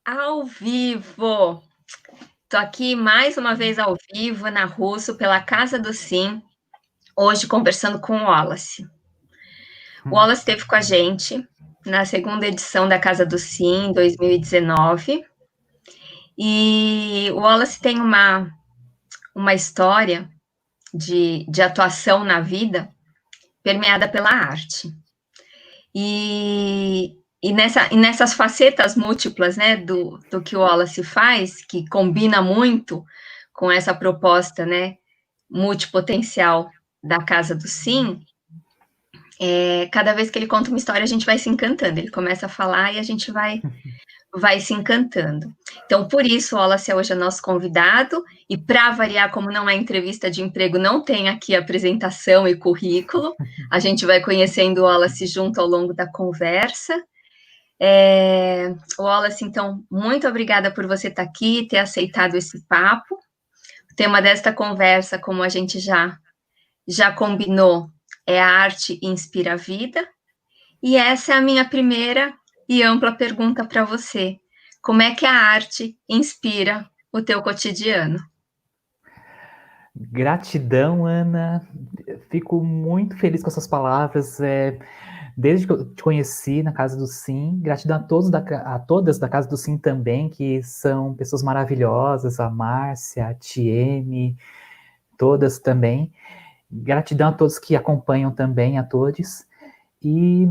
Ao vivo! Tô aqui mais uma vez ao vivo na Russo, pela Casa do Sim, hoje conversando com o Wallace. O Wallace esteve com a gente na segunda edição da Casa do Sim, em 2019, e o Wallace tem uma história de atuação na vida permeada pela arte. E nessas facetas múltiplas, né, do que o Wallace faz, que combina muito com essa proposta, né, multipotencial da Casa do Sim, cada vez que ele conta uma história, a gente vai se encantando. Ele começa a falar e a gente vai se encantando. Então, por isso, o Wallace é hoje é nosso convidado, e para variar, como não é entrevista de emprego, não tem aqui apresentação e currículo, a gente vai conhecendo o Wallace junto ao longo da conversa. Wallace, então, muito obrigada por você estar aqui, ter aceitado esse papo. O tema desta conversa, como a gente já combinou, é a arte inspira a vida. E essa é a minha primeira e ampla pergunta para você. Como é que a arte inspira o teu cotidiano? Gratidão, Ana. Fico muito feliz com essas palavras. Desde que eu te conheci na Casa do Sim, gratidão a todas da Casa do Sim também, que são pessoas maravilhosas, a Márcia, a Tiene, todas também. Gratidão a todos que acompanham também, a todos. E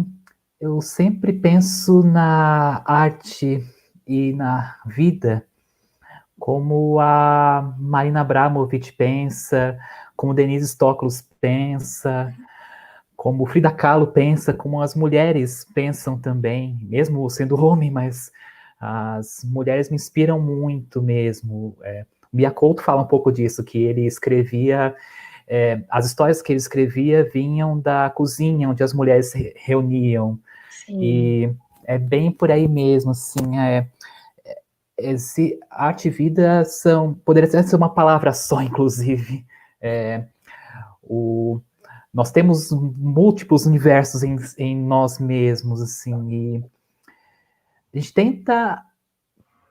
eu sempre penso na arte e na vida como a Marina Abramovic pensa, como Denise Stoklos pensa, como Frida Kahlo pensa, como as mulheres pensam também, mesmo sendo homem, mas as mulheres me inspiram muito mesmo. Mia Couto fala um pouco disso, que ele escrevia, as histórias que ele escrevia vinham da cozinha, onde as mulheres se reuniam, Sim. e é bem por aí mesmo, assim, esse arte e vida poderia ser uma palavra só, inclusive. É, o, nós temos múltiplos universos em nós mesmos, assim, e a gente tenta.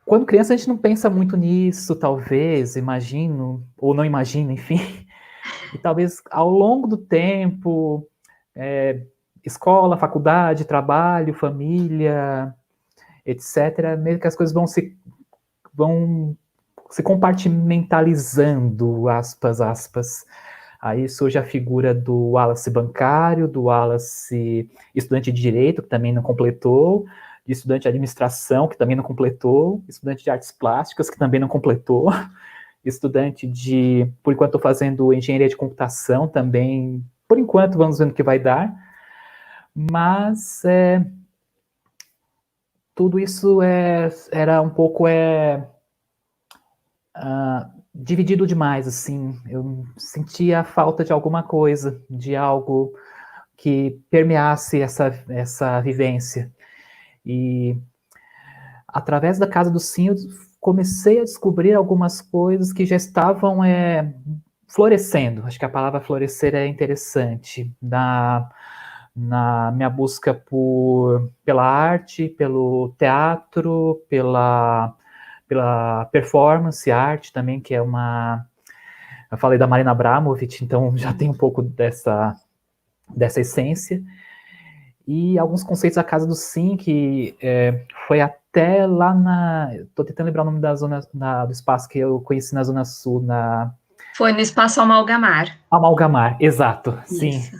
Quando criança, a gente não pensa muito nisso, talvez, imagino, ou não imagino, enfim. E talvez ao longo do tempo, escola, faculdade, trabalho, família, etc., meio que as coisas vão se compartimentalizando, aspas, aspas. Aí surge a figura do Wallace bancário, do Wallace estudante de direito, que também não completou, de estudante de administração, que também não completou, estudante de artes plásticas, que também não completou, estudante de, por enquanto estou fazendo engenharia de computação também, por enquanto vamos vendo o que vai dar, mas tudo isso era um pouco dividido demais, assim. Eu sentia a falta de alguma coisa, de algo que permeasse essa vivência. E através da Casa do Sim, eu comecei a descobrir algumas coisas que já estavam florescendo. Acho que a palavra florescer é interessante. Na minha busca pela arte, pelo teatro, pela performance, arte também, que é uma. Eu falei da Marina Abramovic, então já tem um pouco dessa essência. E alguns conceitos da Casa do Sim, que foi até lá na. Estou tentando lembrar o nome da zona do espaço que eu conheci na Zona Sul, na Foi no Espaço Amalgamar. Amalgamar, exato, sim. Isso.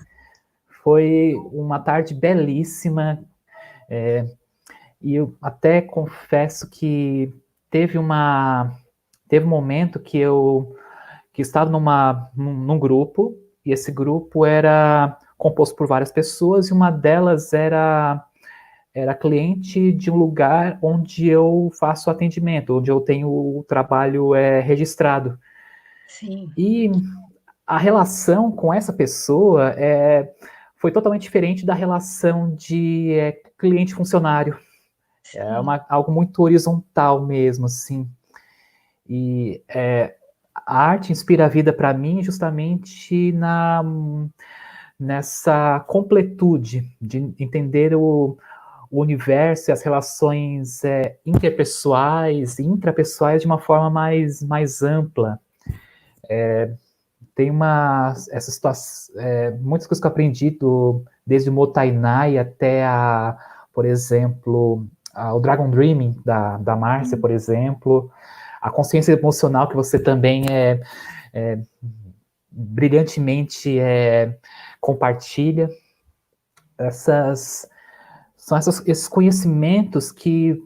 Foi uma tarde belíssima, e eu até confesso que teve teve um momento que estava num grupo, e esse grupo era composto por várias pessoas, e uma delas era cliente de um lugar onde eu faço atendimento, onde eu tenho o trabalho registrado. Sim. E a relação com essa pessoa foi totalmente diferente da relação de cliente-funcionário. Sim. Algo muito horizontal mesmo, assim. E a arte inspira a vida para mim justamente nessa completude de entender o o universo e as relações interpessoais e intrapessoais de uma forma mais ampla. Tem essa situação, muitas coisas que eu aprendi desde o Motainai até por exemplo, o Dragon Dreaming da Márcia, por exemplo, a consciência emocional que você também brilhantemente compartilha. São esses conhecimentos que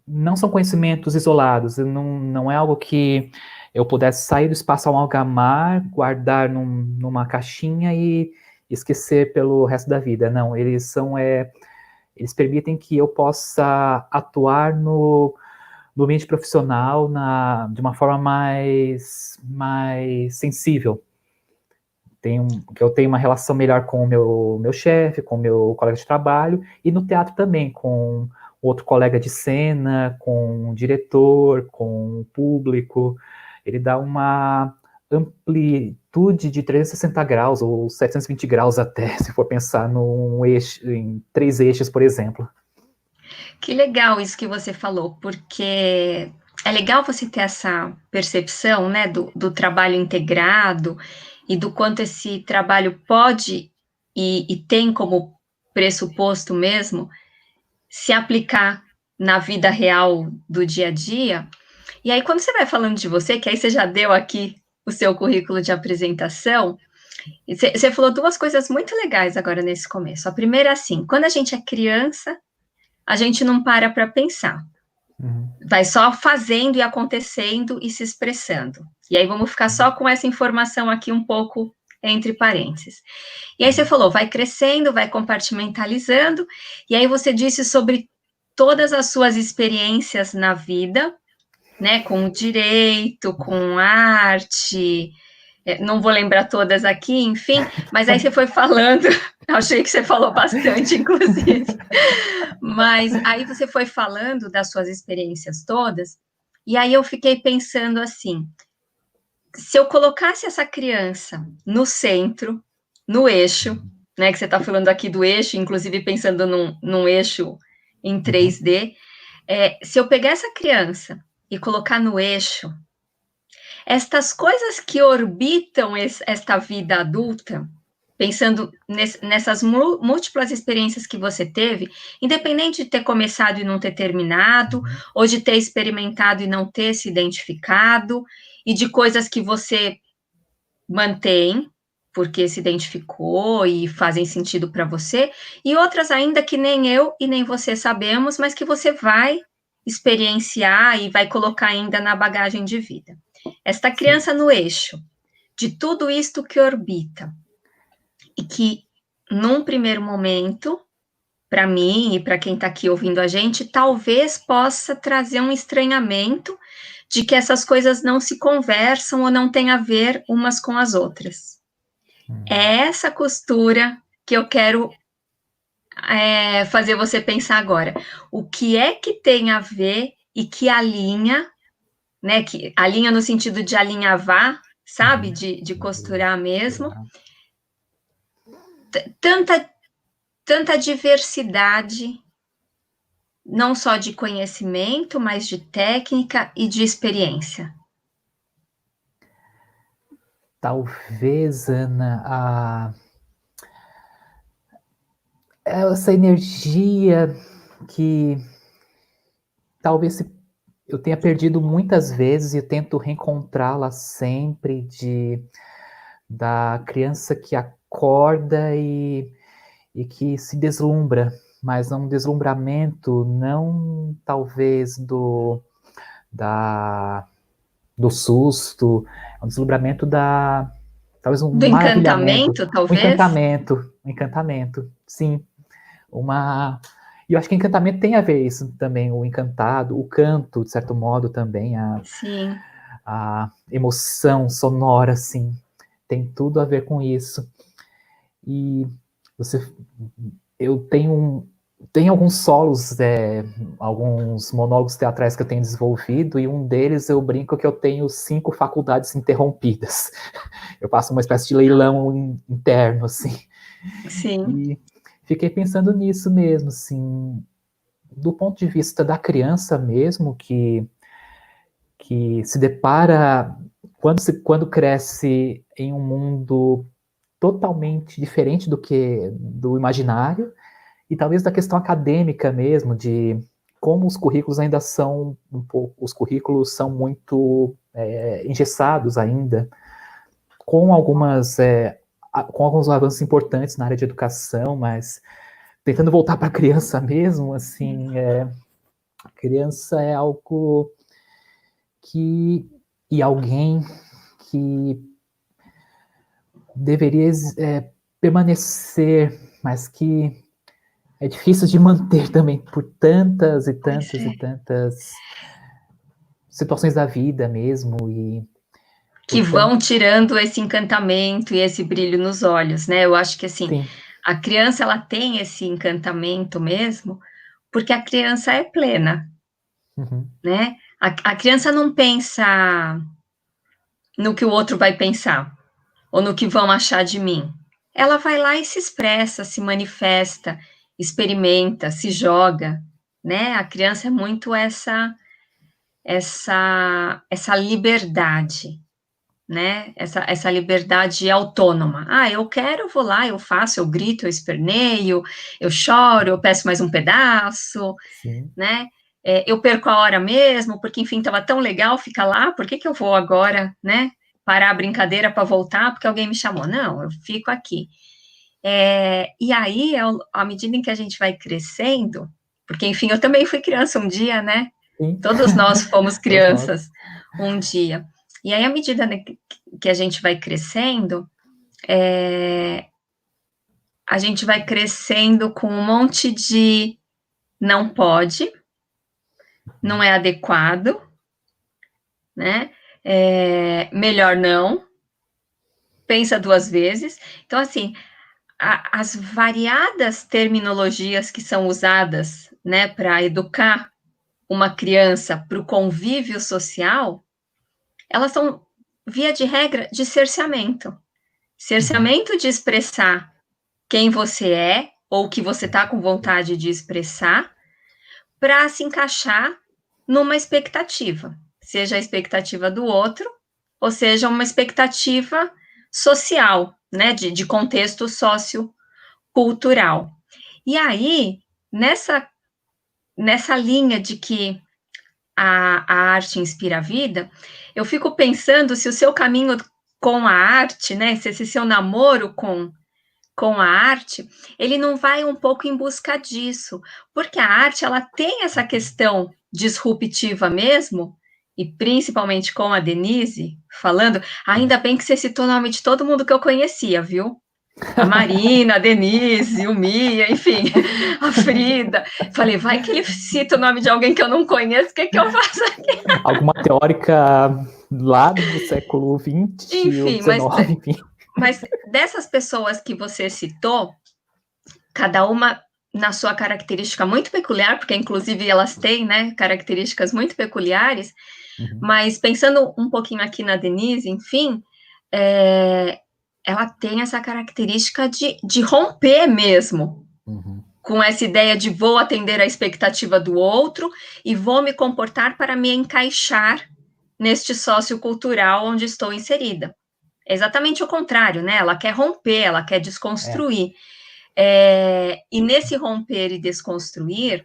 não são conhecimentos isolados, não é algo que eu pudesse sair do espaço amalgamar, guardar numa caixinha e esquecer pelo resto da vida. Não, eles permitem que eu possa atuar no ambiente profissional de uma forma mais sensível. Que eu tenho uma relação melhor com o meu chefe, com o meu colega de trabalho, e no teatro também, com outro colega de cena, com o diretor, com o público. Ele dá uma amplitude de 360 graus, ou 720 graus até, se for pensar em 3 eixos, por exemplo. Que legal isso que você falou, porque é legal você ter essa percepção, né, do trabalho integrado e do quanto esse trabalho pode e tem como pressuposto mesmo se aplicar na vida real do dia a dia. E aí, quando você vai falando de você, que aí você já deu aqui o seu currículo de apresentação, você falou 2 coisas muito legais agora nesse começo. A primeira é assim, quando a gente é criança, a gente não para pensar. Vai só fazendo e acontecendo e se expressando. E aí vamos ficar só com essa informação aqui um pouco entre parênteses. E aí você falou, vai crescendo, vai compartimentalizando, e aí você disse sobre todas as suas experiências na vida, né, com o direito, com arte, não vou lembrar todas aqui, enfim, mas aí você foi falando, achei que você falou bastante, inclusive, mas aí você foi falando das suas experiências todas, e aí eu fiquei pensando assim, se eu colocasse essa criança no centro, no eixo, né, que você está falando aqui do eixo, inclusive pensando num eixo em 3D, se eu pegar essa criança e colocar no eixo, estas coisas que orbitam esta vida adulta, pensando nessas múltiplas experiências que você teve, independente de ter começado e não ter terminado, ou de ter experimentado e não ter se identificado, e de coisas que você mantém, porque se identificou e fazem sentido para você, e outras ainda que nem eu e nem você sabemos, mas que você vai experienciar e vai colocar ainda na bagagem de vida. Esta criança no eixo de tudo isto que orbita e que, num primeiro momento, para mim e para quem está aqui ouvindo a gente, talvez possa trazer um estranhamento de que essas coisas não se conversam ou não têm a ver umas com as outras. É essa costura que eu quero fazer você pensar agora. O que é que tem a ver e que alinha, né? Que alinha no sentido de alinhavar, sabe? De costurar mesmo. Tanta diversidade, não só de conhecimento, mas de técnica e de experiência. Talvez, Ana, essa energia que talvez eu tenha perdido muitas vezes e eu tento reencontrá-la sempre, da criança que acorda e que se deslumbra, mas um deslumbramento não talvez do susto, é um deslumbramento talvez um do maravilhamento, encantamento, talvez? um encantamento, sim. E eu acho que encantamento tem a ver isso também, o encantado, o canto, de certo modo, também, Sim. a emoção sonora, assim, tem tudo a ver com isso. E eu tenho alguns solos, alguns monólogos teatrais que eu tenho desenvolvido, e um deles eu brinco que eu tenho 5 faculdades interrompidas. Eu faço uma espécie de leilão interno, assim. Sim. E fiquei pensando nisso mesmo, assim, do ponto de vista da criança mesmo, que se depara, quando cresce em um mundo totalmente diferente do imaginário, e talvez da questão acadêmica mesmo, de como os currículos ainda são os currículos são muito engessados ainda, com com alguns avanços importantes na área de educação, mas tentando voltar para a criança mesmo, assim, a criança é algo e alguém que deveria permanecer, mas que é difícil de manter também por tantas e tantas e tantas situações da vida mesmo, que vão tirando esse encantamento e esse brilho nos olhos, né? Eu acho que, assim, sim, a criança, ela tem esse encantamento mesmo, porque a criança é plena, né? A criança não pensa no que o outro vai pensar, ou no que vão achar de mim. Ela vai lá e se expressa, se manifesta, experimenta, se joga, né? A criança é muito essa liberdade, né? Essa liberdade autônoma. Ah, eu quero, eu vou lá, eu faço, eu grito, eu esperneio, eu choro, eu peço mais um pedaço, sim, né? Eu perco a hora mesmo, porque, enfim, estava tão legal ficar lá, por que eu vou agora, né? Parar a brincadeira para voltar porque alguém me chamou? Não, eu fico aqui. E aí, à medida em que a gente vai crescendo, porque, enfim, eu também fui criança um dia, né? Sim. Todos nós fomos crianças um dia. E aí, à medida que a gente vai crescendo, a gente vai crescendo com um monte de não pode, não é adequado, né? Melhor não, pensa duas vezes. Então, assim, as variadas terminologias que são usadas, né, para educar uma criança para o convívio social, elas são, via de regra, de cerceamento. Cerceamento de expressar quem você é, ou o que você está com vontade de expressar, para se encaixar numa expectativa, seja a expectativa do outro, ou seja uma expectativa social, né, de contexto sociocultural. E aí, nessa linha de que a arte inspira a vida, eu fico pensando se o seu caminho com a arte, né, se esse seu namoro com a arte, ele não vai um pouco em busca disso, porque a arte, ela tem essa questão disruptiva mesmo, e principalmente com a Denise, falando, ainda bem que você citou o nome de todo mundo que eu conhecia, viu? A Marina, a Denise, o Mia, enfim, a Frida. Falei, vai que ele cita o nome de alguém que eu não conheço, o que eu faço aqui? Alguma teórica lá do século XX, enfim, ou XIX, enfim. Mas dessas pessoas que você citou, cada uma na sua característica muito peculiar, porque inclusive elas têm, né, características muito peculiares, mas pensando um pouquinho aqui na Denise, enfim, ela tem essa característica de romper mesmo com essa ideia de vou atender a expectativa do outro e vou me comportar para me encaixar neste sociocultural onde estou inserida. É exatamente o contrário, né? Ela quer romper, ela quer desconstruir. E nesse romper e desconstruir,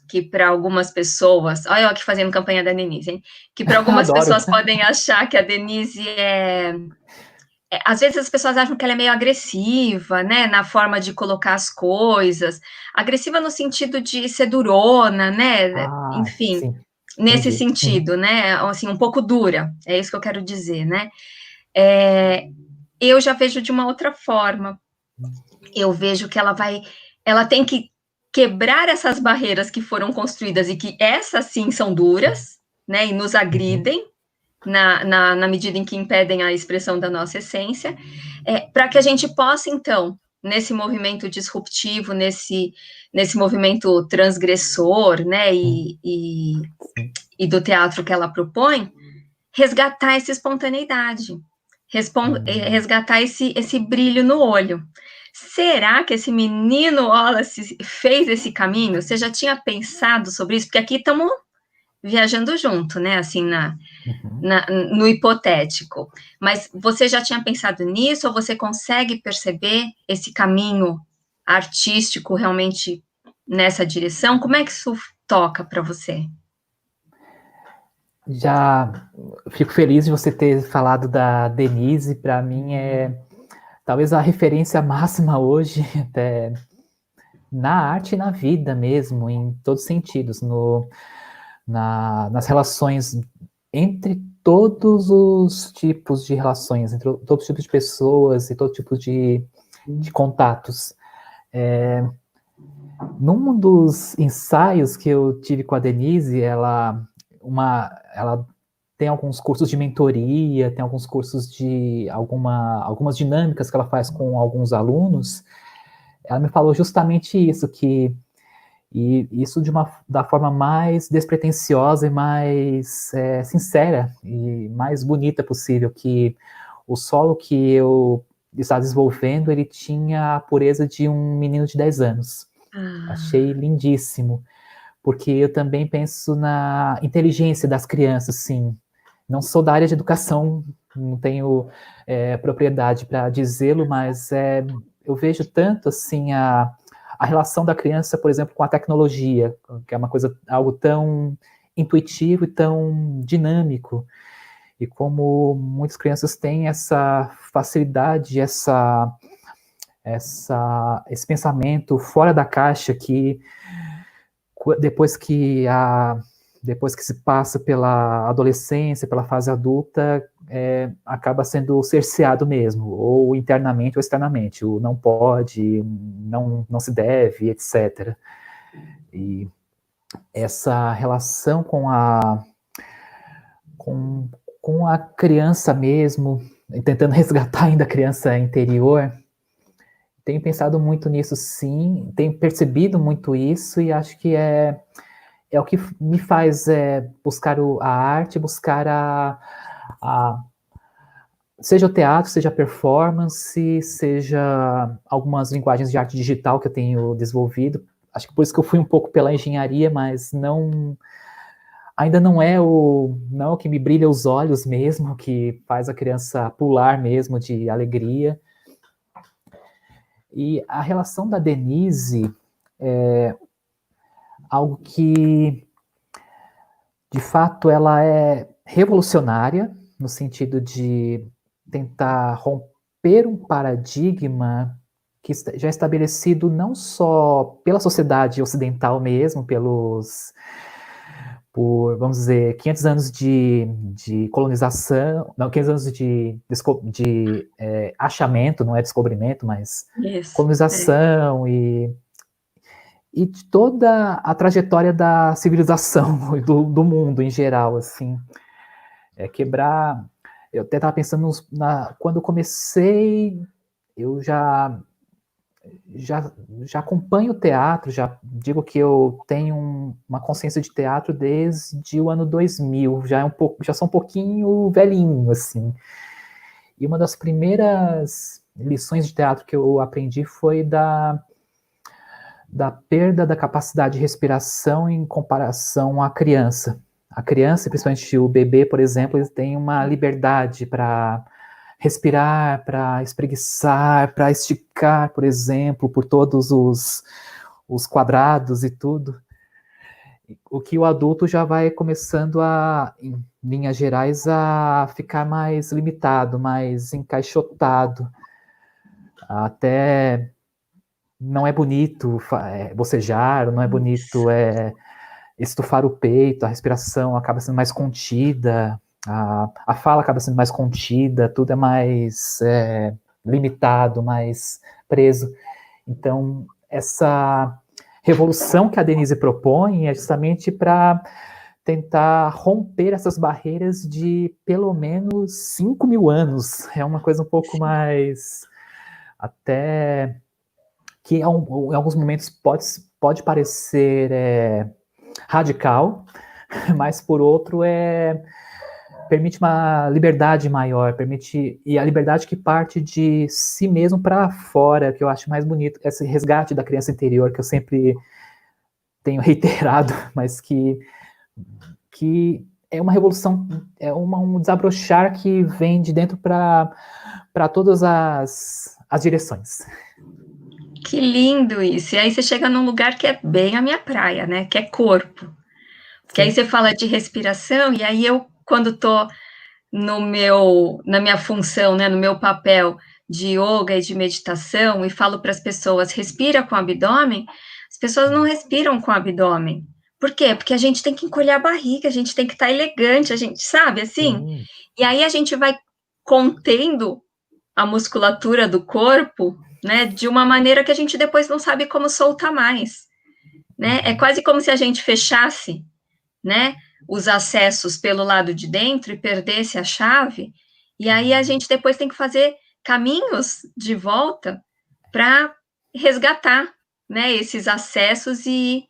que para algumas pessoas, olha eu aqui fazendo campanha da Denise, hein? Que para algumas pessoas podem achar que a Denise às vezes as pessoas acham que ela é meio agressiva, né, na forma de colocar as coisas, agressiva no sentido de ser durona, né, enfim, sim, nesse sentido, né, assim, um pouco dura, é isso que eu quero dizer, né. Eu já vejo de uma outra forma, eu vejo que ela tem que quebrar essas barreiras que foram construídas e que essas sim são duras, né, e nos agridem, na medida em que impedem a expressão da nossa essência, para que a gente possa, então, nesse movimento disruptivo, nesse movimento transgressor, né, e do teatro que ela propõe, resgatar essa espontaneidade, resgatar esse brilho no olho. será que esse menino Wallace fez esse caminho? Você já tinha pensado sobre isso? Porque aqui estamos viajando junto, né? Assim, Uhum. no hipotético. Mas você já tinha pensado nisso ou você consegue perceber esse caminho artístico realmente nessa direção? Como é que isso toca para você? Já fico feliz de você ter falado da Denise. Para mim é talvez a referência máxima hoje, até na arte e na vida mesmo, em todos os sentidos, nas relações entre todos os tipos de relações, entre todos os tipos de pessoas e todo tipo de contatos. Num dos ensaios que eu tive com a Denise, ela tem alguns cursos de mentoria, tem alguns cursos de algumas dinâmicas que ela faz com alguns alunos. Ela me falou justamente isso, e isso da forma mais despretensiosa e mais sincera e mais bonita possível, que o solo que eu estava desenvolvendo, ele tinha a pureza de um menino de 10 anos. Achei lindíssimo, porque eu também penso na inteligência das crianças, sim. Não sou da área de educação, não tenho propriedade para dizê-lo, mas eu vejo tanto assim a relação da criança, por exemplo, com a tecnologia, que é uma coisa, algo tão intuitivo e tão dinâmico, e como muitas crianças têm essa facilidade, esse pensamento fora da caixa que depois que depois que se passa pela adolescência, pela fase adulta, acaba sendo cerceado mesmo, ou internamente ou externamente, o não pode, não se deve, etc. E essa relação com, com a criança mesmo, tentando resgatar ainda a criança interior, tenho pensado muito nisso, sim, tenho percebido muito isso, e acho que é o que me faz buscar a arte, buscar seja o teatro, seja a performance, seja algumas linguagens de arte digital que eu tenho desenvolvido. Acho que por isso que eu fui um pouco pela engenharia, mas ainda não é o que me brilha os olhos mesmo, que faz a criança pular mesmo de alegria. E a relação da Denise é algo que, de fato, ela é revolucionária, no sentido de tentar romper um paradigma que já é estabelecido não só pela sociedade ocidental mesmo, vamos dizer, 500 anos de colonização, não, 500 anos de achamento, não é descobrimento, mas Isso. colonização e de toda a trajetória da civilização do mundo em geral, assim, quebrar. Eu até estava pensando quando eu comecei, eu já acompanho o teatro, já digo que eu tenho uma consciência de teatro desde o ano 2000, já sou um pouquinho velhinho, assim. E uma das primeiras lições de teatro que eu aprendi foi da perda da capacidade de respiração em comparação à criança. A criança, principalmente o bebê, por exemplo, eles têm uma liberdade para respirar, para espreguiçar, para esticar, por exemplo, por todos os quadrados e tudo. O que o adulto já vai começando em linhas gerais, a ficar mais limitado, mais encaixotado. Até não é bonito bocejar, não é bonito estufar o peito, a respiração acaba sendo mais contida, a fala acaba sendo mais contida, tudo é mais limitado, mais preso. Então, essa revolução que a Denise propõe é justamente para tentar romper essas barreiras de pelo menos 5.000 anos. É uma coisa um pouco mais até que em alguns momentos pode parecer radical, mas por outro permite uma liberdade maior, e a liberdade que parte de si mesmo para fora, que eu acho mais bonito, esse resgate da criança interior, que eu sempre tenho reiterado, mas que é uma revolução, um desabrochar que vem de dentro para todas as direções. Que lindo isso. E aí você chega num lugar que é bem a minha praia, né? Que é corpo. Porque aí você fala de respiração, e aí eu, quando tô na minha função, né, no meu papel de yoga e de meditação, e falo para as pessoas, respira com o abdômen, as pessoas não respiram com o abdômen. Por quê? Porque a gente tem que encolher a barriga, a gente tem que estar elegante, a gente sabe assim? Sim. E aí a gente vai contendo a musculatura do corpo, né, de uma maneira que a gente depois não sabe como soltar mais, né? É quase como se a gente fechasse, né, os acessos pelo lado de dentro e perdesse a chave, e aí a gente depois tem que fazer caminhos de volta para resgatar, né, esses acessos e ir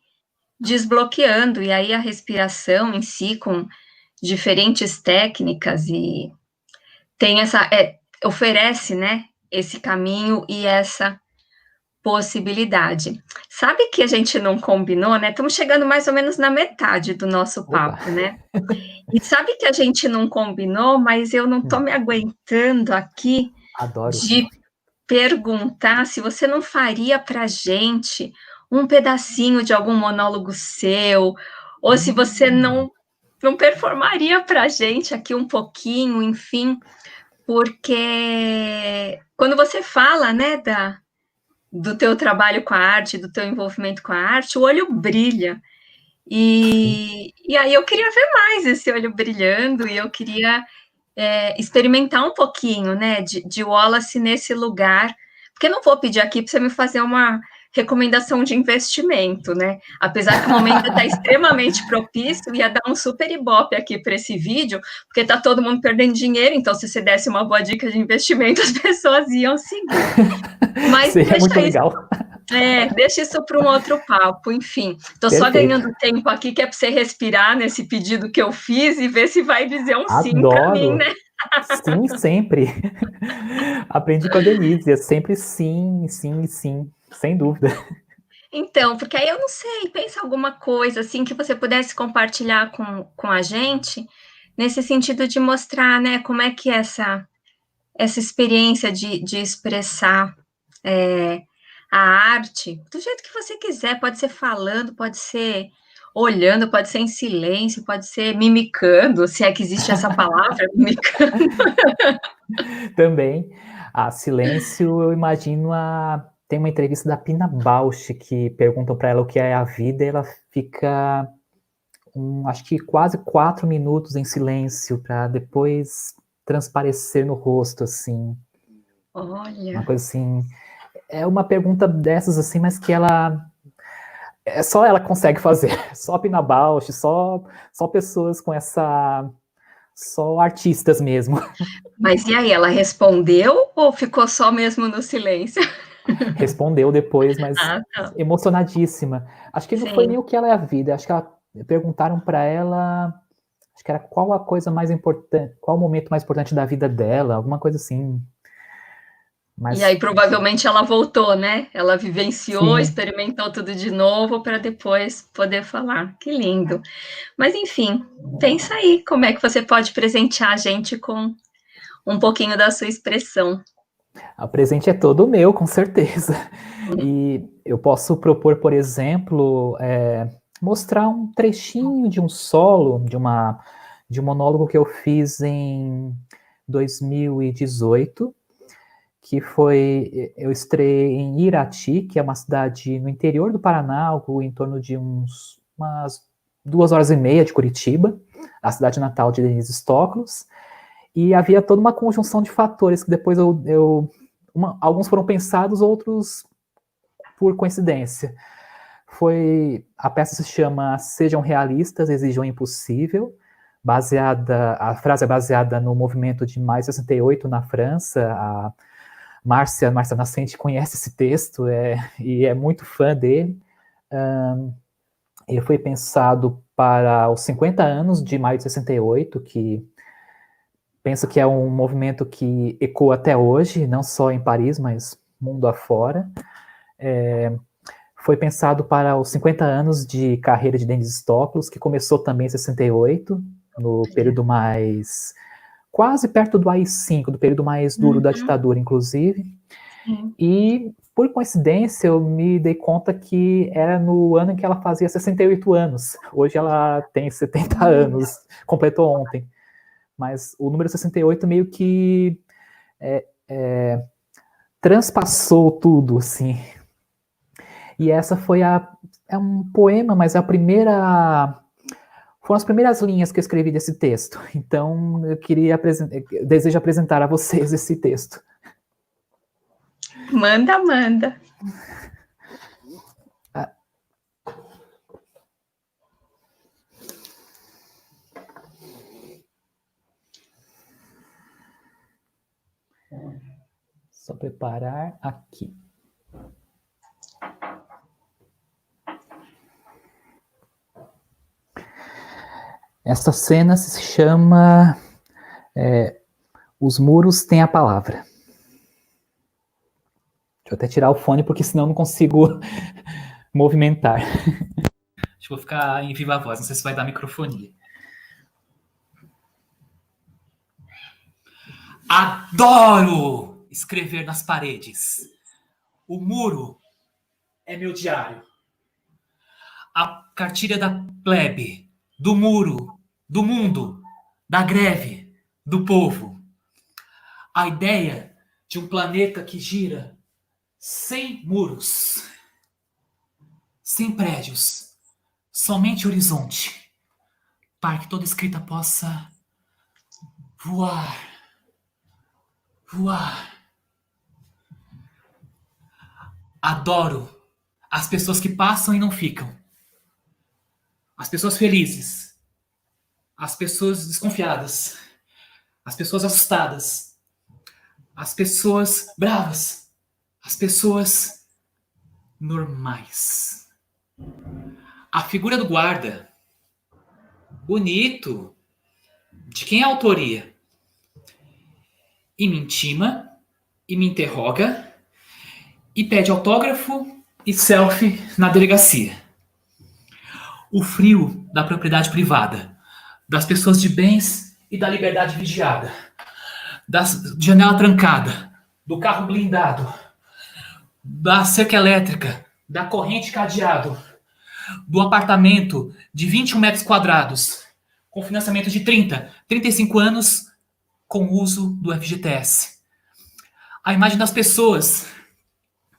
desbloqueando, e aí a respiração em si, com diferentes técnicas, e tem oferece, né, esse caminho e essa possibilidade. Sabe que a gente não combinou, né? Estamos chegando mais ou menos na metade do nosso Opa. papo, né? E sabe que a gente não combinou, mas eu não estou me aguentando aqui Adoro. de perguntar se você não faria para a gente um pedacinho de algum monólogo seu, ou se você não performaria para a gente aqui um pouquinho, enfim, porque quando você fala, né, do teu trabalho com a arte, do teu envolvimento com a arte, o olho brilha. E aí eu queria ver mais esse olho brilhando, e eu queria experimentar um pouquinho, né, de Wallace nesse lugar, porque eu não vou pedir aqui para você me fazer uma recomendação de investimento, né? Apesar que o momento está extremamente propício, ia dar um super ibope aqui para esse vídeo, porque está todo mundo perdendo dinheiro, então se você desse uma boa dica de investimento, as pessoas iam seguir. Mas Seria muito legal. Deixa isso para um outro papo, enfim. Estou só ganhando tempo aqui, que é para você respirar nesse pedido que eu fiz e ver se vai dizer um sim para mim, né? Sim, sempre. Aprendi com a Denise, é sempre sim, sim, sim, sem dúvida. Então, porque aí eu não sei, pensa alguma coisa assim que você pudesse compartilhar com a gente, nesse sentido de mostrar, né, como é que essa experiência de expressar a arte, do jeito que você quiser, pode ser falando, pode ser olhando, pode ser em silêncio, pode ser mimicando, se é que existe essa palavra, mimicando. Também, a Silêncio, eu imagino tem uma entrevista da Pina Bausch que perguntam para ela o que é a vida, e ela fica, acho que quase 4 minutos em silêncio para depois transparecer no rosto, assim. Uma Olha, coisa assim. É uma pergunta dessas, assim, mas que só ela consegue fazer. Só a Pina Bausch, só pessoas com essa. Só artistas mesmo. mas e aí, ela respondeu ou ficou só mesmo no silêncio? Respondeu depois, mas Ah, tá. emocionadíssima. Acho que não foi nem Sim. o que ela é a vida. Acho que perguntaram para ela. Acho que era qual a coisa mais importante, qual o momento mais importante da vida dela, alguma coisa assim. E Mas aí, provavelmente, ela voltou, né? Ela vivenciou, sim, experimentou tudo de novo para depois poder falar. Que lindo. Mas, enfim, pensa aí como é que você pode presentear a gente com um pouquinho da sua expressão. o presente é todo meu, com certeza. E eu posso propor, por exemplo, mostrar um trechinho de um solo, de um monólogo que eu fiz em 2018, que eu estreiei em Irati, que é uma cidade no interior do Paraná, algo em torno de umas 2 horas e meia de Curitiba, a cidade natal de Denise Stoklos, e havia toda uma conjunção de fatores que depois alguns foram pensados, outros por coincidência. A peça se chama Sejam Realistas, Exijam o Impossível, a frase é baseada no movimento de Maio 68 na França. A Márcia Nascente conhece esse texto e é muito fã dele. Ele foi pensado para os 50 anos de Maio de 68, que penso que é um movimento que ecoa até hoje, não só em Paris, mas mundo afora. Foi pensado para os 50 anos de carreira de Denis Stoklos, que começou também em 68, no período mais... quase perto do AI-5, do período mais duro da ditadura, inclusive. Sim. E, por coincidência, eu me dei conta que era no ano em que ela fazia 68 anos. Hoje ela tem 70 anos, completou ontem. Mas o número 68 meio que transpassou tudo, assim. E essa foi é um poema, mas foram as primeiras linhas que eu escrevi desse texto. Então, desejo apresentar a vocês esse texto. Manda, manda. Só preparar aqui. Essa cena se chama Os Muros Têm a Palavra. Deixa eu até tirar o fone, porque senão eu não consigo movimentar. Acho que vou ficar em viva voz, não sei se vai dar microfonia. Adoro escrever nas paredes. O muro é meu diário. A cartilha da plebe, do muro, do mundo, da greve, do povo. A ideia de um planeta que gira sem muros, sem prédios, somente horizonte, para que toda escrita possa voar, voar. Adoro as pessoas que passam e não ficam. As pessoas felizes. As pessoas desconfiadas. As pessoas assustadas. As pessoas bravas. As pessoas normais. A figura do guarda. Bonito. De quem é a autoria? E me intima, e me interroga, e pede autógrafo e selfie na delegacia. O frio da propriedade privada, das pessoas de bens e da liberdade vigiada, da janela trancada, do carro blindado, da cerca elétrica, da corrente cadeado, do apartamento de 21 metros quadrados, com financiamento de 35 anos, com uso do FGTS. A imagem das pessoas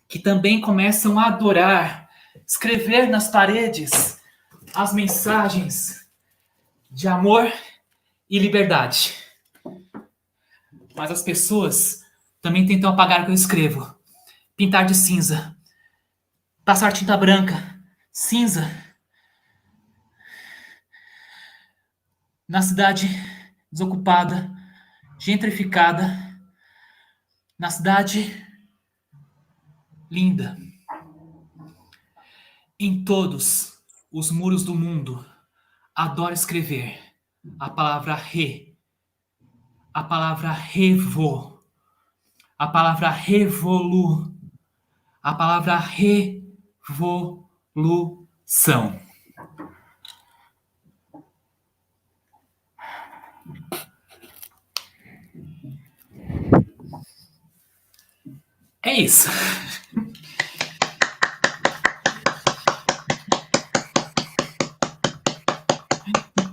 que também começam a adorar escrever nas paredes as mensagens de amor e liberdade. Mas as pessoas também tentam apagar o que eu escrevo. Pintar de cinza. Passar tinta branca. Cinza. Na cidade desocupada, gentrificada. Na cidade linda. Em todos os muros do mundo, adoro escrever a palavra re, a palavra revo, a palavra revolu, a palavra revolução. É isso.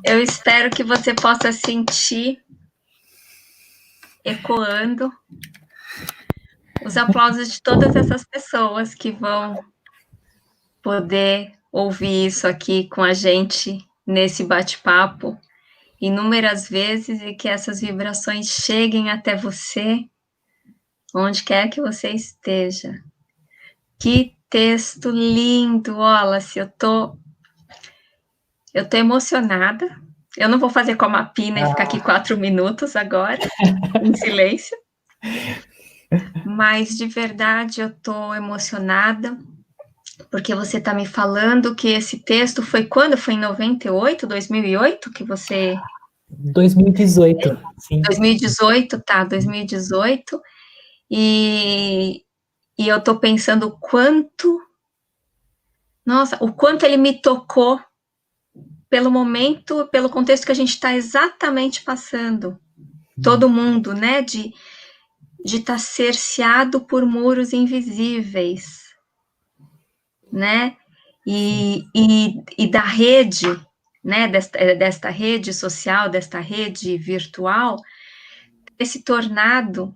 Eu espero que você possa sentir ecoando os aplausos de todas essas pessoas que vão poder ouvir isso aqui com a gente nesse bate-papo inúmeras vezes e que essas vibrações cheguem até você, onde quer que você esteja. Que texto lindo, Wallace, eu tô emocionada. Eu não vou fazer como a Pina e ficar aqui 4 minutos agora, em silêncio. Mas, de verdade, eu tô emocionada, porque você tá me falando que esse texto foi quando? Foi em 98, 2008 que você... 2018, sim. 2018, tá, 2018. E eu tô pensando o quanto ele me tocou pelo momento, pelo contexto que a gente está exatamente passando. Todo mundo, né, de estar cerceado por muros invisíveis, né, e da rede, né, desta rede social, desta rede virtual, ter se tornado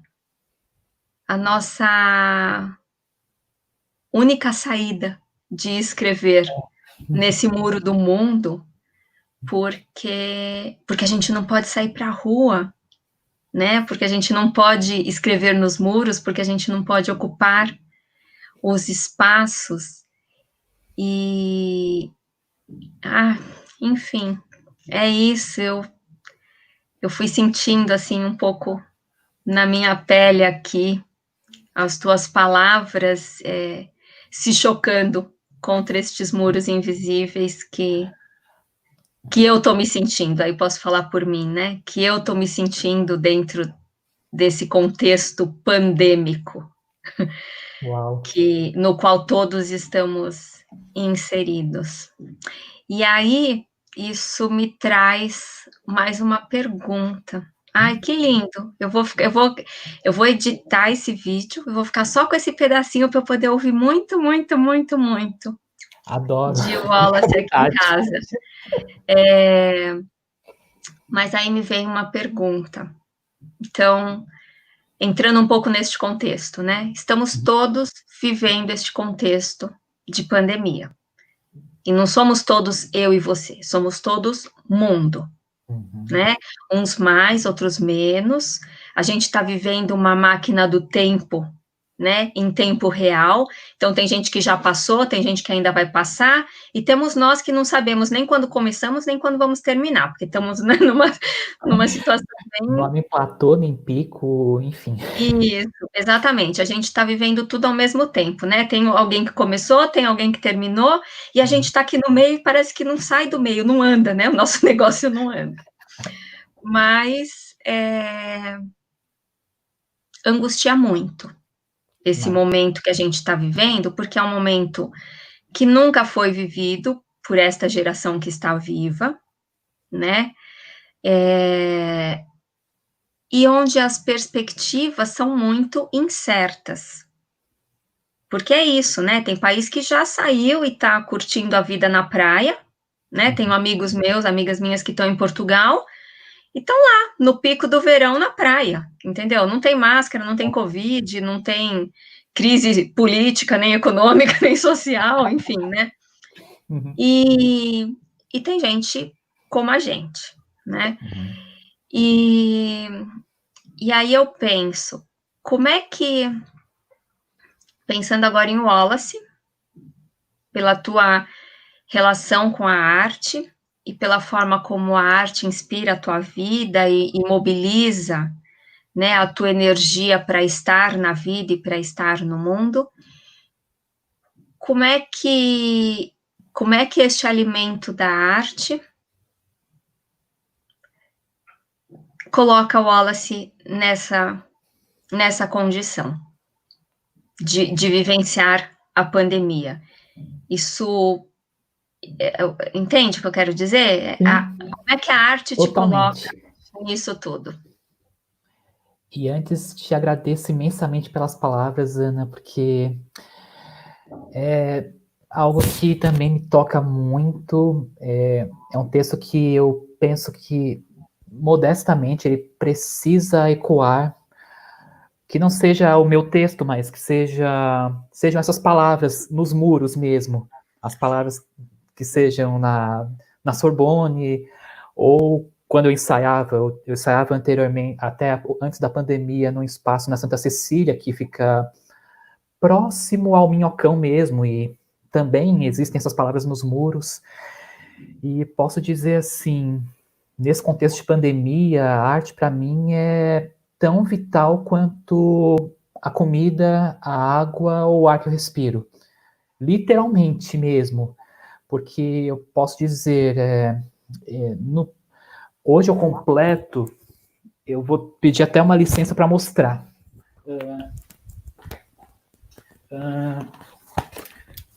a nossa única saída de escrever nesse muro do mundo, porque a gente não pode sair para a rua, né? Porque a gente não pode escrever nos muros, porque a gente não pode ocupar os espaços e enfim, é isso. Eu fui sentindo assim um pouco na minha pele aqui as tuas palavras se chocando contra estes muros invisíveis que eu tô me sentindo, aí posso falar por mim, né? Que eu tô me sentindo dentro desse contexto pandêmico Uau. no qual todos estamos inseridos. E aí, isso me traz mais uma pergunta. Ai, que lindo! Eu vou editar esse vídeo, eu vou ficar só com esse pedacinho para eu poder ouvir muito, muito, muito, muito Adoro. de Fica à Wallace aqui em vontade. casa. Mas aí me vem uma pergunta. Então, entrando um pouco neste contexto, né? Estamos todos vivendo este contexto de pandemia. E não somos todos eu e você, somos todos mundo, né? Uns mais, outros menos. A gente está vivendo uma máquina do tempo, né? Em tempo real. Então, tem gente que já passou, tem gente que ainda vai passar, e temos nós que não sabemos nem quando começamos, nem quando vamos terminar, porque estamos, né, numa situação bem. Não há nem platô, nem pico, enfim. Isso, exatamente. A gente está vivendo tudo ao mesmo tempo, né? Tem alguém que começou, tem alguém que terminou, e a gente está aqui no meio e parece que não sai do meio, não anda, né? O nosso negócio não anda. Mas angustia muito esse momento que a gente está vivendo, porque é um momento que nunca foi vivido por esta geração que está viva, né? E onde as perspectivas são muito incertas. Porque é isso, né? Tem país que já saiu e está curtindo a vida na praia, né? Tenho amigos meus, amigas minhas que estão em Portugal e estão lá no pico do verão na praia, entendeu? Não tem máscara, não tem Covid, não tem crise política, nem econômica, nem social, enfim, né? E tem gente como a gente, né? E aí eu penso, como é que, pensando agora em Wallace, pela tua relação com a arte e pela forma como a arte inspira a tua vida e mobiliza, né, a tua energia para estar na vida e para estar no mundo, como é que este alimento da arte coloca o Wallace nessa condição de vivenciar a pandemia? Isso entende o que eu quero dizer? Como é que a arte te coloca nisso tudo? E antes, te agradeço imensamente pelas palavras, Ana, porque é algo que também me toca muito. É um texto que eu penso que, modestamente, ele precisa ecoar, que não seja o meu texto, mas que sejam essas palavras nos muros mesmo, as palavras que sejam na Sorbonne, ou quando eu ensaiava anteriormente, até antes da pandemia, num espaço na Santa Cecília, que fica próximo ao Minhocão mesmo, e também existem essas palavras nos muros. E posso dizer assim, nesse contexto de pandemia, a arte para mim é tão vital quanto a comida, a água ou o ar que eu respiro. Literalmente mesmo, porque eu posso dizer, no Hoje eu completo, eu vou pedir até uma licença para mostrar.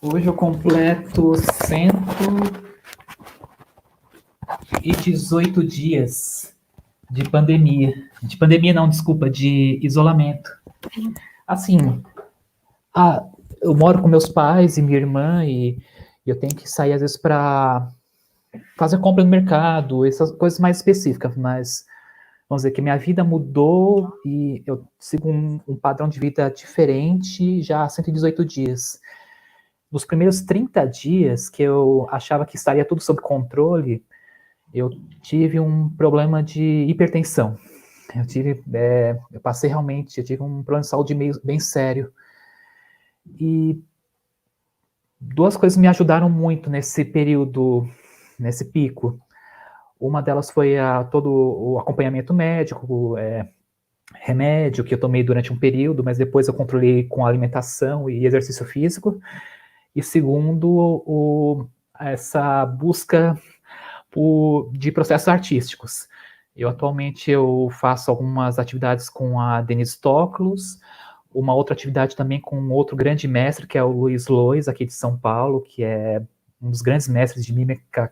Hoje eu completo 118 dias de pandemia. De pandemia não, desculpa, de isolamento. Assim, eu moro com meus pais e minha irmã e eu tenho que sair às vezes para fazer compra no mercado, essas coisas mais específicas, mas vamos dizer que minha vida mudou e eu sigo um padrão de vida diferente já há 118 dias. Nos primeiros 30 dias que eu achava que estaria tudo sob controle, eu tive um problema de hipertensão. Eu passei realmente, eu tive um problema de saúde bem sério. E duas coisas me ajudaram muito nesse período, nesse pico. Uma delas foi todo o acompanhamento médico, remédio que eu tomei durante um período, mas depois eu controlei com alimentação e exercício físico. E segundo, essa busca de processos artísticos. Atualmente eu faço algumas atividades com a Denise Toklos, uma outra atividade também com outro grande mestre, que é o Luiz Lois, aqui de São Paulo, que é um dos grandes mestres de mímica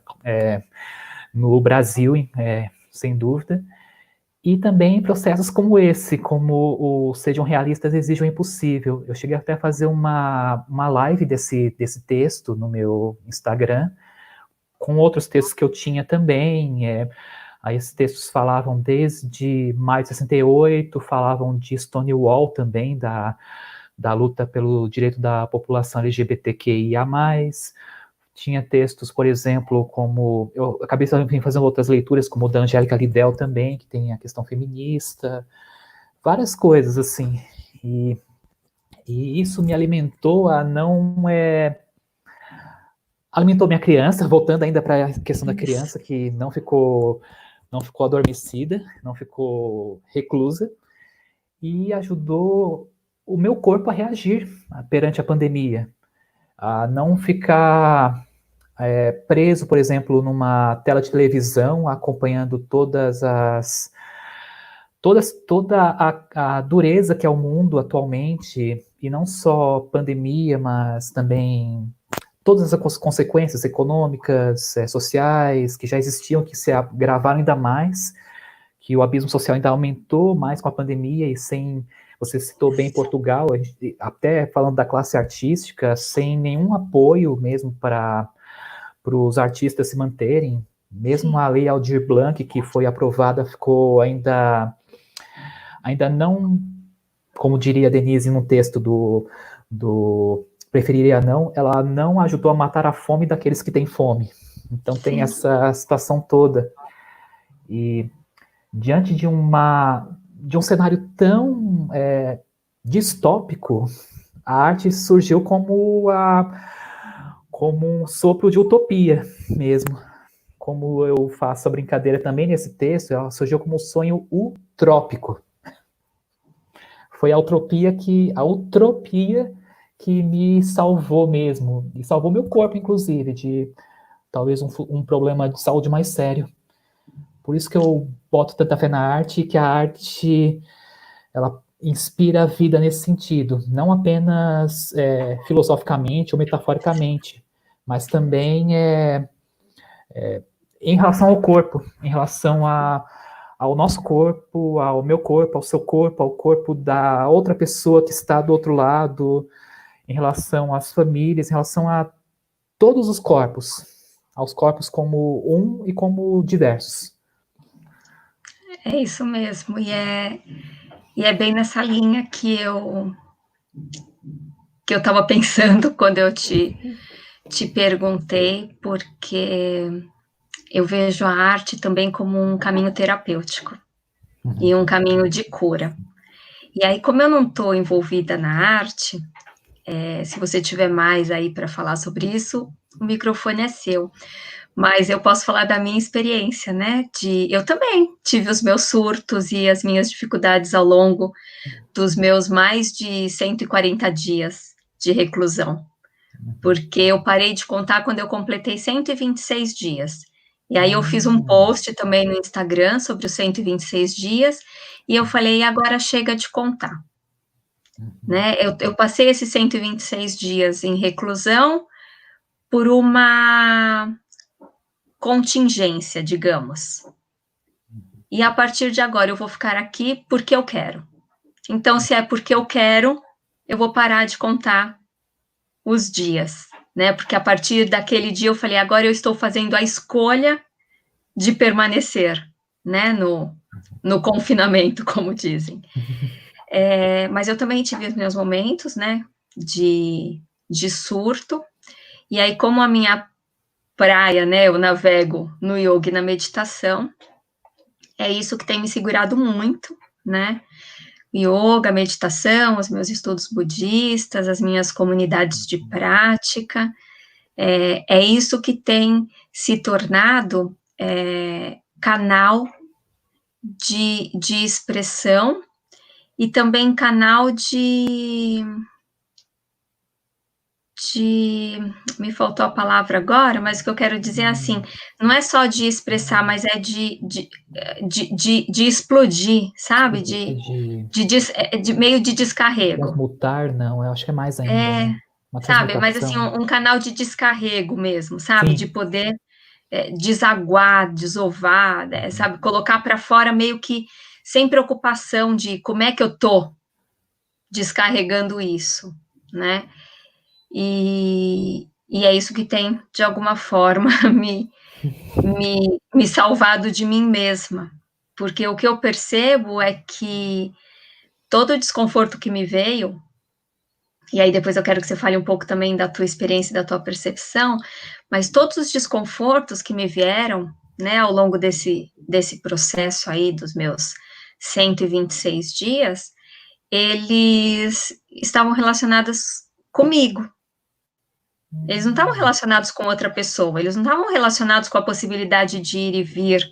no Brasil, sem dúvida. E também processos como esse, como o Sejam Realistas, Exijam o Impossível. Eu cheguei até a fazer uma live desse texto no meu Instagram, com outros textos que eu tinha também. Aí esses textos falavam desde maio de 68, falavam de Stonewall também, da luta pelo direito da população LGBTQIA+. Tinha textos, por exemplo, como... Eu acabei fazendo outras leituras, como o da Angélica Lidell também, que tem a questão feminista. Várias coisas, assim. E isso me alimentou a não... alimentou minha criança, voltando ainda para a questão da criança, que não ficou adormecida, não ficou reclusa, e ajudou o meu corpo a reagir perante a pandemia, a não ficar preso, por exemplo, numa tela de televisão, acompanhando toda a dureza que é o mundo atualmente, e não só pandemia, mas também todas as consequências econômicas, sociais, que já existiam, que se agravaram ainda mais, que o abismo social ainda aumentou mais com a pandemia, e sem, você citou bem Portugal, até falando da classe artística, sem nenhum apoio mesmo para os artistas se manterem, mesmo Sim. A lei Aldir Blanc, que foi aprovada, ficou ainda não, como diria a Denise no texto do Preferiria Não, ela não ajudou a matar a fome daqueles que têm fome. Então tem essa situação toda. E diante de um cenário tão distópico, a arte surgiu como um sopro de utopia mesmo. Como eu faço a brincadeira também nesse texto, ela surgiu como um sonho utrópico. Foi a utopia que me salvou mesmo, e salvou meu corpo, inclusive, de talvez um problema de saúde mais sério. Por isso que eu boto tanta fé na arte, e que a arte, ela inspira a vida nesse sentido, não apenas filosoficamente ou metaforicamente, mas também em relação ao corpo, em relação ao nosso corpo, ao meu corpo, ao seu corpo, ao corpo da outra pessoa que está do outro lado, em relação às famílias, em relação a todos os corpos, aos corpos como um e como diversos. É isso mesmo, e é bem nessa linha que eu estava pensando quando eu te perguntei, porque eu vejo a arte também como um caminho terapêutico e um caminho de cura. E aí, como eu não estou envolvida na arte, se você tiver mais aí para falar sobre isso, o microfone é seu. Mas eu posso falar da minha experiência, né? Eu também tive os meus surtos e as minhas dificuldades ao longo dos meus mais de 140 dias de reclusão. Porque eu parei de contar quando eu completei 126 dias. E aí eu fiz um post também no Instagram sobre os 126 dias, e eu falei, agora chega de contar. Né? Eu passei esses 126 dias em reclusão por uma contingência, digamos. E a partir de agora eu vou ficar aqui porque eu quero. Então, se é porque eu quero, eu vou parar de contar os dias, né? Porque a partir daquele dia eu falei, agora eu estou fazendo a escolha de permanecer, né? No confinamento, como dizem. Mas eu também tive os meus momentos, né? De surto. E aí, como a minha praia, né? Eu navego no yoga e na meditação. É isso que tem me segurado muito, né? Yoga, meditação, os meus estudos budistas, as minhas comunidades de prática, é isso que tem se tornado canal de expressão e também canal me faltou a palavra agora, mas o que eu quero dizer é assim, não é só de expressar, mas é de explodir, sabe? Meio de descarrego. Transmutar, não, eu acho que é mais ainda, né? Uma Sabe? Mas assim, transmutação. um canal de descarrego mesmo, sabe? Sim. De poder desaguar, desovar, né? Sabe? Colocar para fora meio que sem preocupação de como é que eu tô descarregando isso, né? E é isso que tem, de alguma forma, me salvado de mim mesma. Porque o que eu percebo é que todo o desconforto que me veio, e aí depois eu quero que você fale um pouco também da tua experiência e da tua percepção, mas todos os desconfortos que me vieram, né, ao longo desse processo aí dos meus 126 dias, eles estavam relacionados comigo. Eles não estavam relacionados com outra pessoa, eles não estavam relacionados com a possibilidade de ir e vir.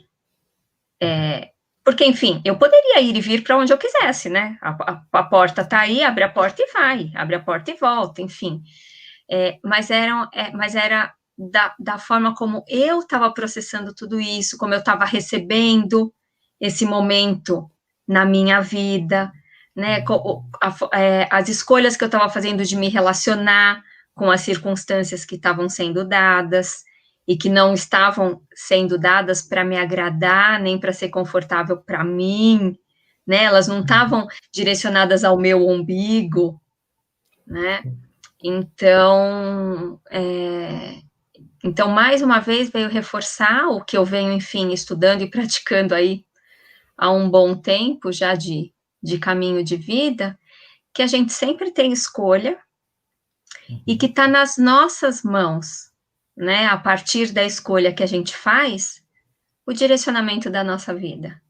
Porque, enfim, eu poderia ir e vir para onde eu quisesse, né? A porta está aí, abre a porta e vai, abre a porta e volta, enfim. Mas era da forma como eu estava processando tudo isso, como eu estava recebendo esse momento na minha vida, né? As escolhas que eu estava fazendo de me relacionar com as circunstâncias que estavam sendo dadas e que não estavam sendo dadas para me agradar, nem para ser confortável para mim, né? Elas não estavam direcionadas ao meu umbigo, né? Então, mais uma vez, veio reforçar o que eu venho, enfim, estudando e praticando aí há um bom tempo já de caminho de vida, que a gente sempre tem escolha e que está nas nossas mãos, né? A partir da escolha que a gente faz, o direcionamento da nossa vida.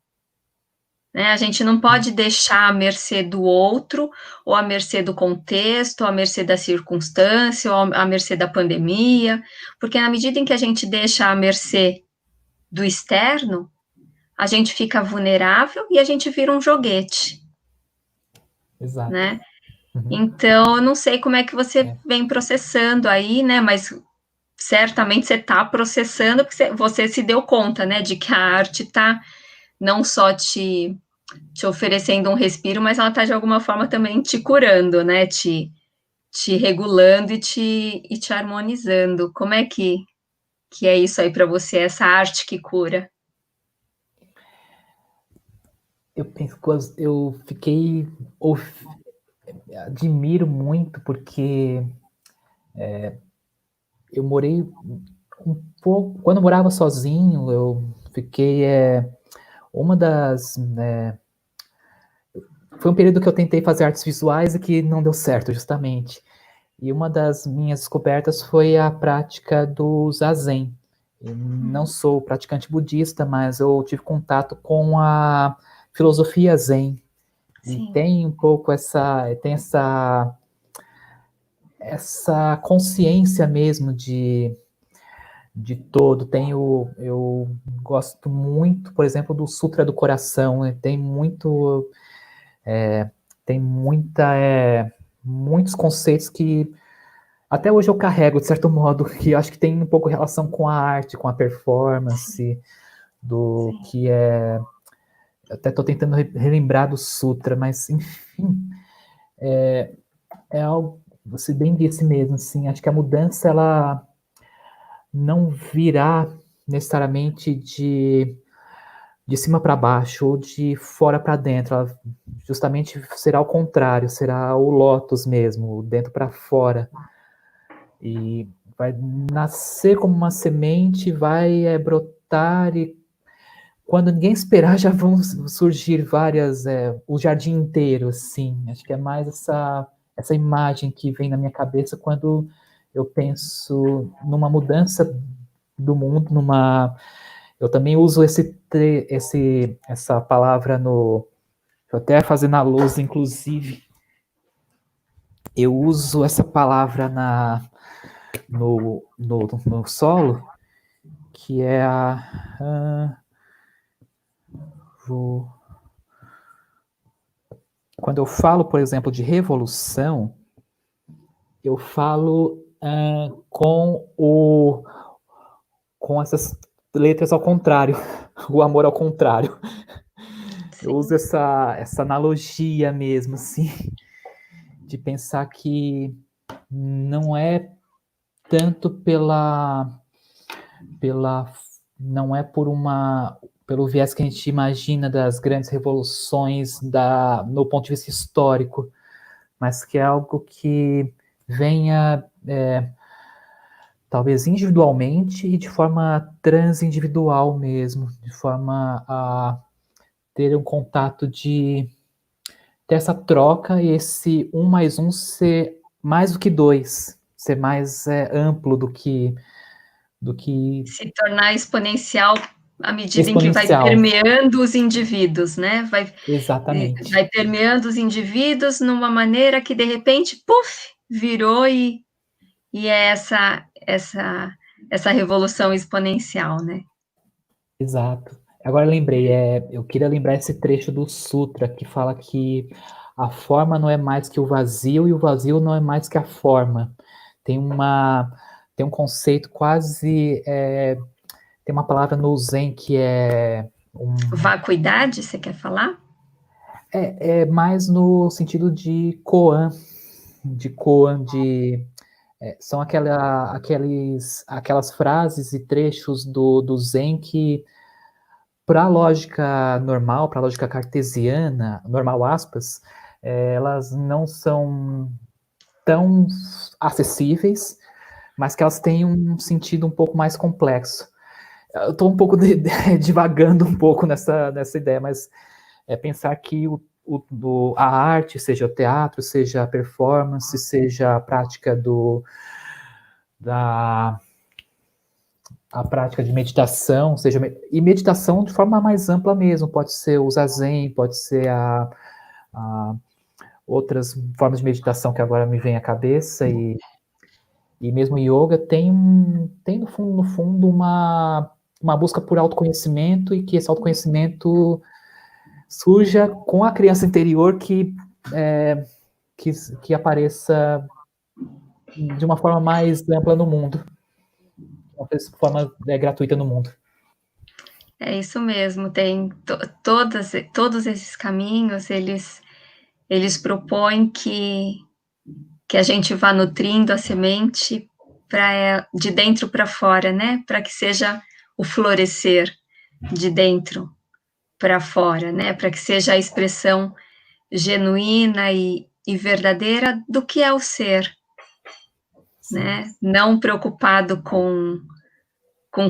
Né? A gente não pode deixar à mercê do outro, ou à mercê do contexto, ou à mercê da circunstância, ou à mercê da pandemia, porque na medida em que a gente deixa à mercê do externo, a gente fica vulnerável e a gente vira um joguete. Exato. Né? Então, eu não sei como é que você vem processando aí, né? Mas certamente você está processando, porque você se deu conta, né? De que a arte está não só te oferecendo um respiro, mas ela está de alguma forma também te curando, né? Te regulando e te harmonizando. Como é que é isso aí para você, essa arte que cura? Eu penso que eu fiquei. Admiro muito, porque eu morei um pouco. Quando eu morava sozinho, eu fiquei. Uma das. Foi um período que eu tentei fazer artes visuais e que não deu certo, justamente. E uma das minhas descobertas foi a prática do Zazen. Eu não sou praticante budista, mas eu tive contato com a filosofia Zen. Sim. E tem um pouco essa consciência mesmo de todo. Eu gosto muito, por exemplo, do Sutra do Coração. Tem muitos conceitos que até hoje eu carrego, de certo modo, que eu acho que tem um pouco relação com a arte, com a performance, do que é... Até estou tentando relembrar do Sutra, mas, enfim, é algo, você bem disse mesmo, assim, acho que a mudança, ela não virá necessariamente de cima para baixo ou de fora para dentro, ela justamente será o contrário, será o lótus mesmo, dentro para fora, e vai nascer como uma semente, vai brotar, e quando ninguém esperar já vão surgir várias, o jardim inteiro, assim, acho que é mais essa imagem que vem na minha cabeça quando eu penso numa mudança do mundo, eu também uso essa palavra eu até fazendo a luz, inclusive, eu uso essa palavra no solo, que é quando eu falo, por exemplo, de revolução, eu falo com essas letras ao contrário, o amor ao contrário. Sim. Eu uso essa analogia mesmo, assim, de pensar que não é tanto não é pelo viés que a gente imagina das grandes revoluções no ponto de vista histórico, mas que é algo que venha talvez individualmente e de forma transindividual mesmo, de forma a ter um contato de ter essa troca e esse 1 mais 1 ser mais do que 2, ser mais amplo do que Se tornar exponencial à medida em que vai exponencial. permeando os indivíduos, né? Exatamente. Vai permeando os indivíduos numa maneira que, de repente, puf, virou e é essa revolução exponencial, né? Exato. Agora lembrei, eu queria lembrar esse trecho do Sutra que fala que a forma não é mais que o vazio e o vazio não é mais que a forma. Tem tem um conceito quase, tem uma palavra no Zen que é Vacuidade, você quer falar? é mais no sentido de koan, são aquelas frases e trechos do Zen que para a lógica normal, para a lógica cartesiana, normal aspas, elas não são tão acessíveis, mas que elas têm um sentido um pouco mais complexo. Eu estou um pouco divagando um pouco nessa ideia, mas é pensar que a arte, seja o teatro, seja a performance, seja a prática da a prática de meditação, e meditação de forma mais ampla mesmo, pode ser o zazen, pode ser a outras formas de meditação que agora me vem à cabeça, e mesmo yoga tem no fundo uma busca por autoconhecimento, e que esse autoconhecimento surja com a criança interior que apareça de uma forma mais ampla no mundo, de uma forma gratuita no mundo. É isso mesmo, tem todos esses caminhos, eles propõem que a gente vá nutrindo a semente de dentro para fora, né? Para que seja o florescer de dentro para fora, né? Para que seja a expressão genuína e verdadeira do que é o ser, né? Não preocupado com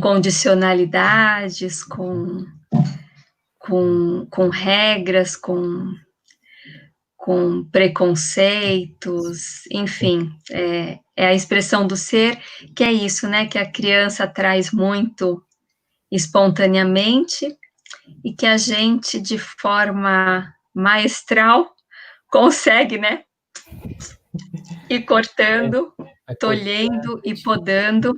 condicionalidades, com regras, com preconceitos, enfim, é a expressão do ser, que é isso, né? Que a criança traz muito espontaneamente e que a gente, de forma maestral, consegue, né? Ir cortando, tolhendo e podando.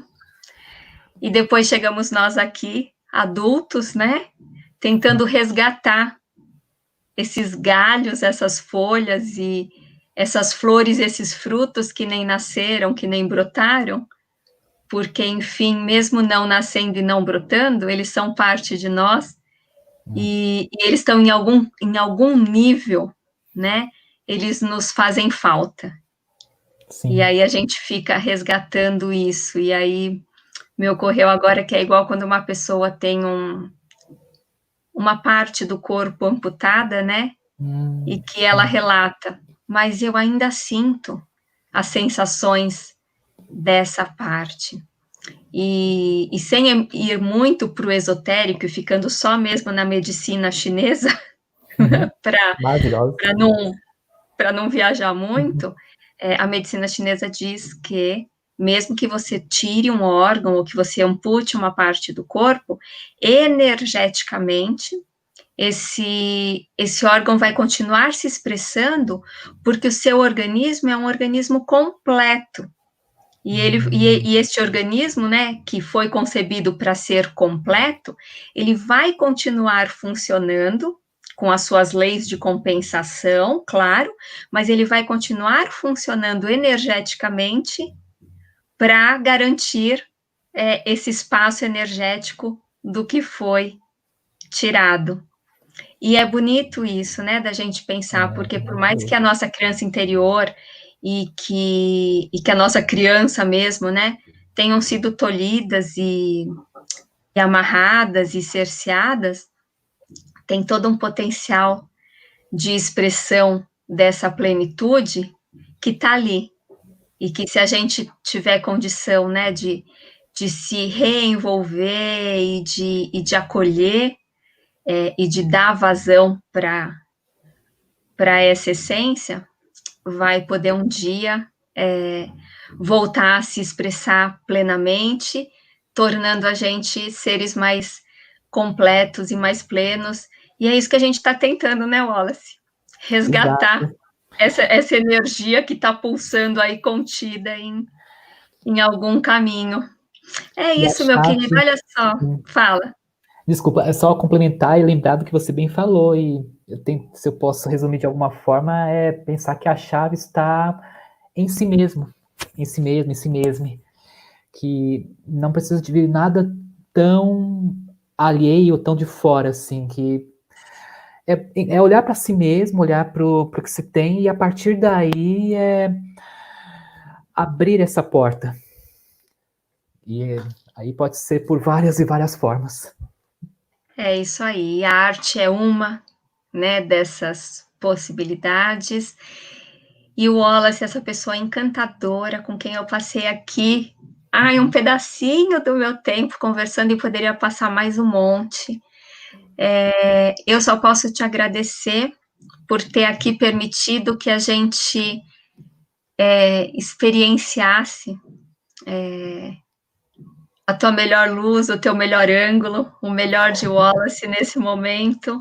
E depois chegamos nós aqui, adultos, né? Tentando resgatar esses galhos, essas folhas essas flores, esses frutos que nem nasceram, que nem brotaram, porque, enfim, mesmo não nascendo e não brotando, eles são parte de nós, e eles estão em algum nível, né? Eles nos fazem falta. Sim. E aí a gente fica resgatando isso, e aí me ocorreu agora que é igual quando uma pessoa tem uma parte do corpo amputada, né? E que ela relata, mas eu ainda sinto as sensações dessa parte. E sem ir muito para o esotérico, e ficando só mesmo na medicina chinesa, para não viajar muito, a medicina chinesa diz que mesmo que você tire um órgão ou que você ampute uma parte do corpo, energeticamente esse órgão vai continuar se expressando, porque o seu organismo é um organismo completo. E este organismo, né, que foi concebido para ser completo, ele vai continuar funcionando com as suas leis de compensação, claro, mas ele vai continuar funcionando energeticamente para garantir esse espaço energético do que foi tirado. E é bonito isso, né, da gente pensar, porque por mais que a nossa criança interior e que a nossa criança mesmo, né, tenham sido tolhidas e amarradas e cerceadas, tem todo um potencial de expressão dessa plenitude que está ali. E que se a gente tiver condição, né, de se reenvolver e de acolher, e de dar vazão para essa essência, vai poder um dia voltar a se expressar plenamente, tornando a gente seres mais completos e mais plenos. E é isso que a gente está tentando, né, Wallace? Resgatar essa energia que está pulsando aí contida em algum caminho. É E a isso, meu querido. chave, Olha só, fala. desculpa, é só complementar e lembrar do que você bem falou, e se eu posso resumir de alguma forma, é pensar que a chave está em si mesmo, em si mesmo, em si mesmo, que não precisa de vir nada tão alheio, tão de fora, assim, que é olhar para si mesmo, olhar para o que se tem, e a partir daí abrir essa porta. E aí pode ser por várias e várias formas. É isso aí. A arte é uma, né, dessas possibilidades. E o Wallace, essa pessoa encantadora com quem eu passei aqui, um pedacinho do meu tempo conversando, e poderia passar mais um monte. Eu só posso te agradecer por ter aqui permitido que a gente experienciasse a tua melhor luz, o teu melhor ângulo, o melhor de Wallace nesse momento,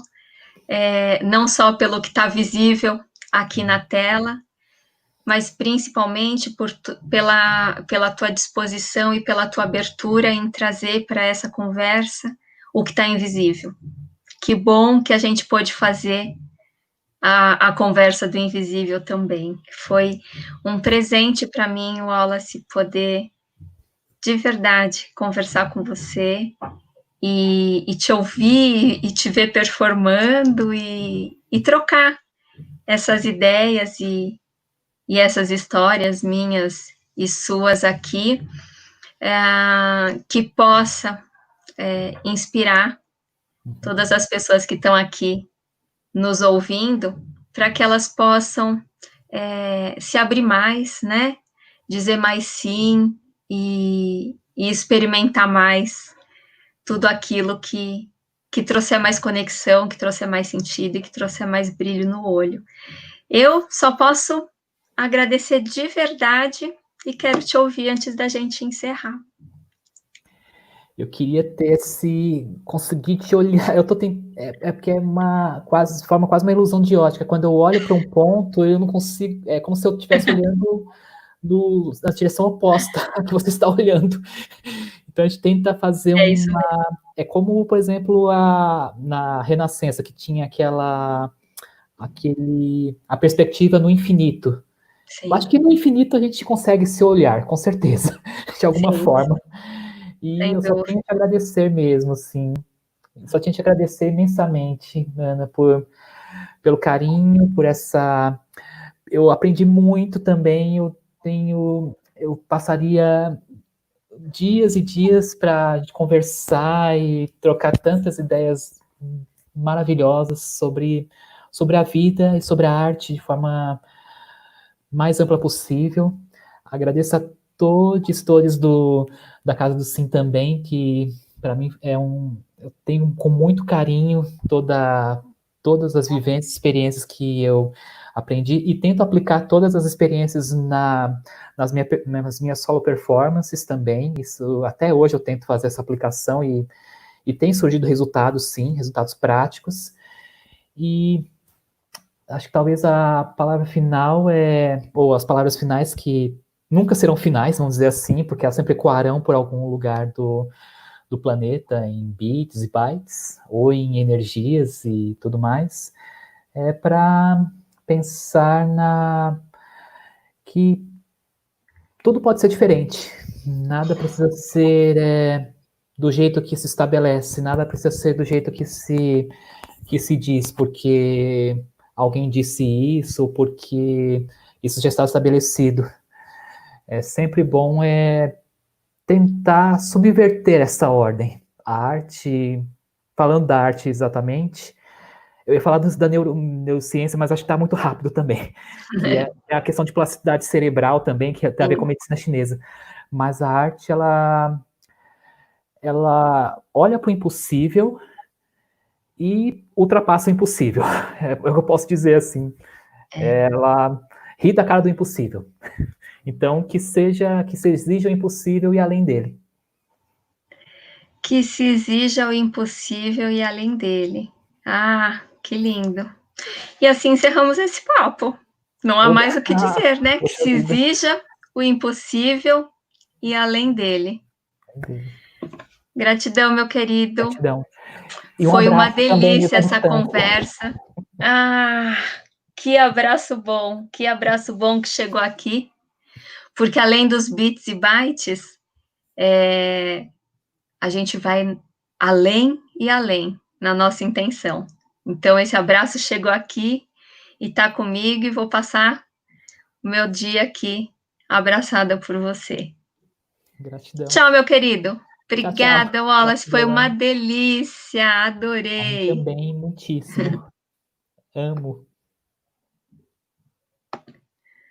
não só pelo que está visível aqui na tela, mas principalmente pela tua disposição e pela tua abertura em trazer para essa conversa o que está invisível. Que bom que a gente pôde fazer a conversa do invisível também. Foi um presente para mim, Wallace, poder de verdade conversar com você e te ouvir e te ver performando e trocar essas ideias e essas histórias minhas e suas aqui, que possa inspirar todas as pessoas que estão aqui nos ouvindo, para que elas possam se abrir mais, né? Dizer mais sim e experimentar mais tudo aquilo que trouxer mais conexão, que trouxer mais sentido e que trouxer mais brilho no olho. Eu só posso agradecer de verdade e quero te ouvir antes da gente encerrar. Eu queria ter conseguir te olhar. Eu tô porque é forma quase uma ilusão de ótica. Quando eu olho para um ponto, eu não consigo. É como se eu estivesse olhando na direção oposta a que você está olhando. Então a gente tenta fazer isso mesmo. É como, por exemplo, na Renascença, que tinha a perspectiva no infinito. Eu acho Sim, que no infinito a gente consegue se olhar, com certeza, de alguma sim, forma. E sem eu só tenho dúvida. que agradecer mesmo, assim. Só tenho que agradecer imensamente, Ana, pelo carinho, por essa. Eu aprendi muito também. Eu passaria dias e dias para conversar e trocar tantas ideias maravilhosas sobre a vida e sobre a arte de forma mais ampla possível. Agradeço a todos da Casa do Sim também, que para mim eu tenho com muito carinho todas as vivências, experiências que eu aprendi e tento aplicar todas as experiências nas minhas solo performances também. Isso até hoje eu tento fazer essa aplicação e tem surgido resultados, sim, resultados práticos. E acho que talvez a palavra final ou as palavras finais que nunca serão finais, vamos dizer assim, porque elas sempre ecoarão por algum lugar do planeta em bits e bytes, ou em energias e tudo mais, é para pensar que tudo pode ser diferente, nada precisa ser do jeito que se estabelece, nada precisa ser do jeito que se diz, porque alguém disse isso, ou porque isso já está estabelecido. É sempre bom tentar subverter essa ordem. A arte, falando da arte exatamente, eu ia falar da neurociência, mas acho que está muito rápido também, que é a questão de plasticidade cerebral também, que tem a ver com a Sim. medicina chinesa. Mas a arte, ela olha para o impossível e ultrapassa o impossível. É o que eu posso dizer assim. É. Ela ri da cara do impossível. Então, que se exija o impossível e além dele. Que se exija o impossível e além dele. Ah, que lindo. E assim encerramos esse papo. Não há mais o que dizer, né? Que Poxa se vida. exija o impossível e além dele. Gratidão, meu querido. Gratidão. E um Foi uma abraço também, mesmo delícia à essa distância. conversa. Ah, que abraço bom que chegou aqui, porque além dos bits e bytes, a gente vai além e além na nossa intenção. Então, esse abraço chegou aqui e está comigo, e vou passar o meu dia aqui abraçada por você. Gratidão. Tchau, meu querido. Tchau, tchau. Obrigada, Wallace. Foi Gratidão, uma Ana. delícia. A mim Adorei. também, muitíssimo. Amo.